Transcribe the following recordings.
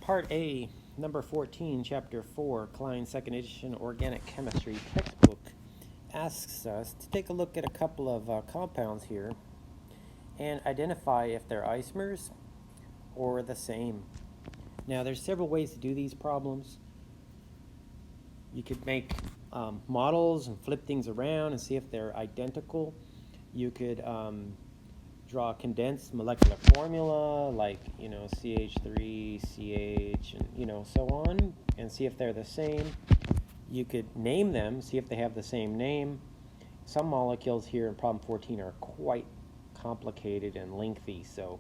Part A, number 14, Chapter 4, Klein 2nd edition Organic Chemistry textbook, asks us to take a look at a couple of compounds here and identify if they're isomers or the same. Now, there's several ways to do these problems. You could make models and flip things around and see if they're identical. You could draw a condensed molecular formula like, CH3, CH, and, so on, and see if they're the same. You could name them, see if they have the same name. Some molecules here in problem 14 are quite complicated and lengthy, so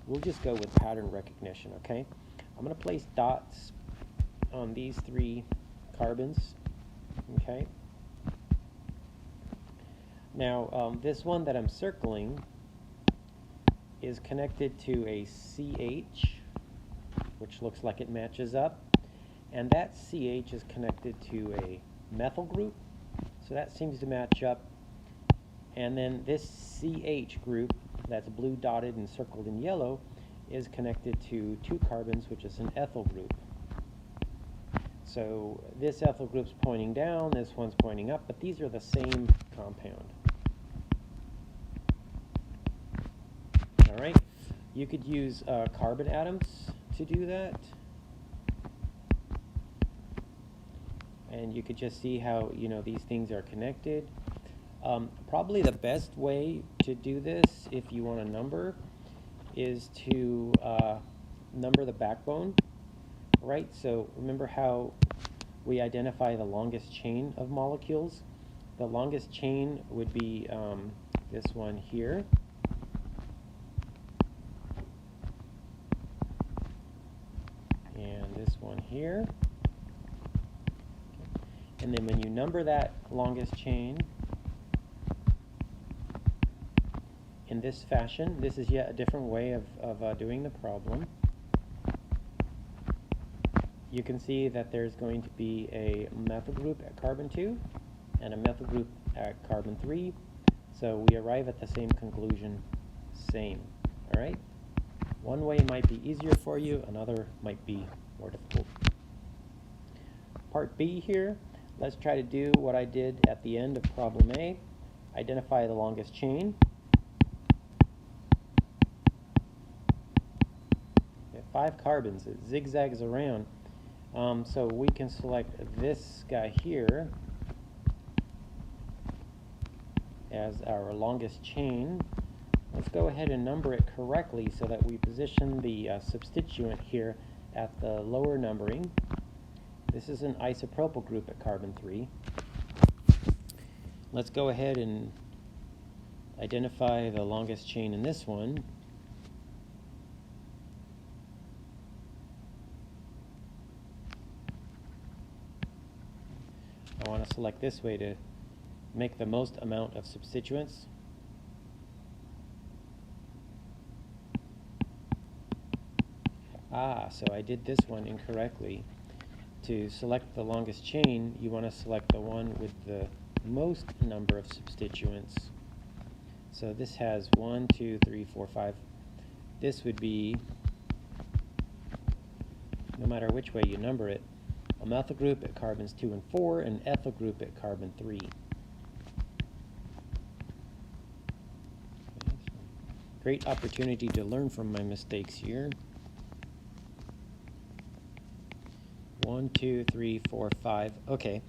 we'll just go with pattern recognition, okay? I'm going to place dots on these three carbons, okay? Now, this one that I'm circling is connected to a CH, which looks like it matches up, and that CH is connected to a methyl group, so that seems to match up. And then this CH group that's blue dotted and circled in yellow is connected to two carbons, which is an ethyl group. So this ethyl group's pointing down, this one's pointing up, but these are the same compound. All right, you could use carbon atoms to do that. And you could just see how, these things are connected. Probably the best way to do this, if you want to number, is to number the backbone, right? So remember how we identify the longest chain of molecules? The longest chain would be this one here. And this one here. Okay. And then when you number that longest chain in this fashion, this is yet a different way of doing the problem. You can see that there's going to be a methyl group at carbon 2 and a methyl group at carbon 3. So we arrive at the same conclusion, same. All right? One way might be easier for you, another might be more difficult. Part B here, let's try to do what I did at the end of problem A. Identify the longest chain. We have 5 carbons, it zigzags around. So we can select this guy here as our longest chain. Let's go ahead and number it correctly so that we position the substituent here at the lower numbering. This is an isopropyl group at carbon 3. Let's go ahead and identify the longest chain in this one. I want to select this way to make the most amount of substituents. So I did this one incorrectly. To select the longest chain, you want to select the one with the most number of substituents. So this has 1, 2, 3, 4, 5. This would be, no matter which way you number it, a methyl group at carbons 2 and 4, and an ethyl group at carbon 3. Okay, so great opportunity to learn from my mistakes here. 1, 2, 3, 4, 5. Okay,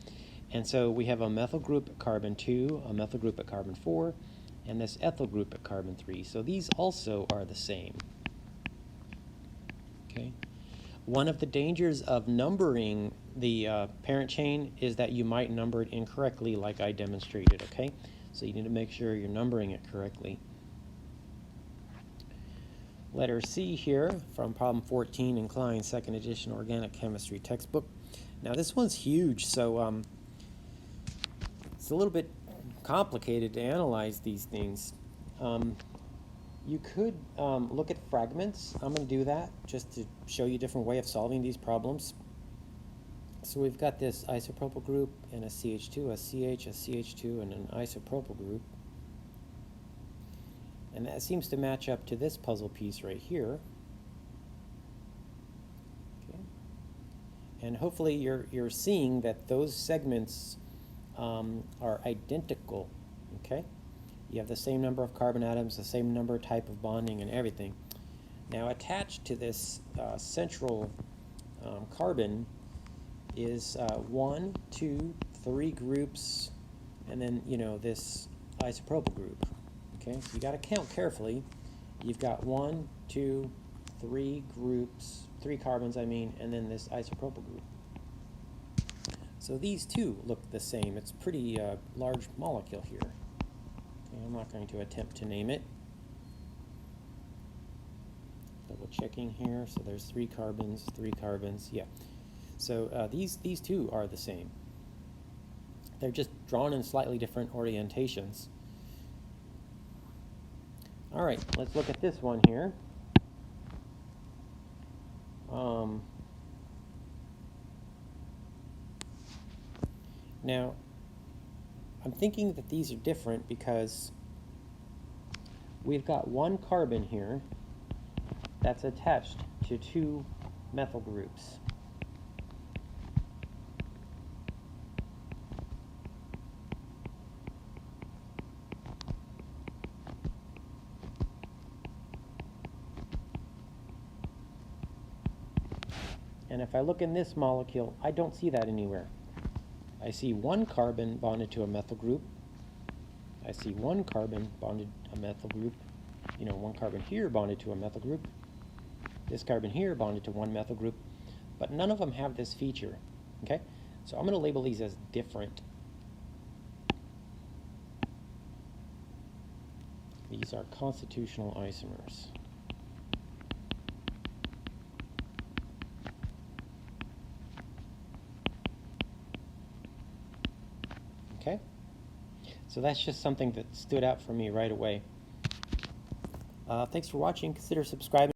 and so we have a methyl group at carbon 2, a methyl group at carbon 4, and this ethyl group at carbon 3. So these also are the same. Okay. One of the dangers of numbering the parent chain is that you might number it incorrectly, like I demonstrated, okay? So you need to make sure you're numbering it correctly. Letter C here from problem 14 in Klein 2nd edition Organic Chemistry textbook. Now this one's huge, so it's a little bit complicated to analyze these things. You could look at fragments. I'm going to do that just to show you a different way of solving these problems. So we've got this isopropyl group and a CH2, a CH, a CH2, and an isopropyl group. And that seems to match up to this puzzle piece right here. Okay. And hopefully you're seeing that those segments are identical, okay? You have the same number of carbon atoms, the same number type of bonding and everything. Now attached to this central carbon is 1, 2, 3 groups, and then, you know, this isopropyl group. Okay, so you got to count carefully. You've got 1, 2, 3 groups, 3 carbons, I mean, and then this isopropyl group. So these two look the same. It's a pretty large molecule here. Okay, I'm not going to attempt to name it. Double checking here. So there's 3 carbons, 3 carbons. Yeah. So these two are the same. They're just drawn in slightly different orientations. All right, let's look at this one here. Now, I'm thinking that these are different because we've got 1 carbon here that's attached to 2 methyl groups. And if I look in this molecule, I don't see that anywhere. I see 1 carbon bonded to a methyl group. I see 1 carbon bonded to a methyl group. You know, 1 carbon here bonded to a methyl group. This carbon here bonded to 1 methyl group. But none of them have this feature. Okay? So I'm going to label these as different. These are constitutional isomers. Okay? So that's just something that stood out for me right away. Thanks for watching. Consider subscribing.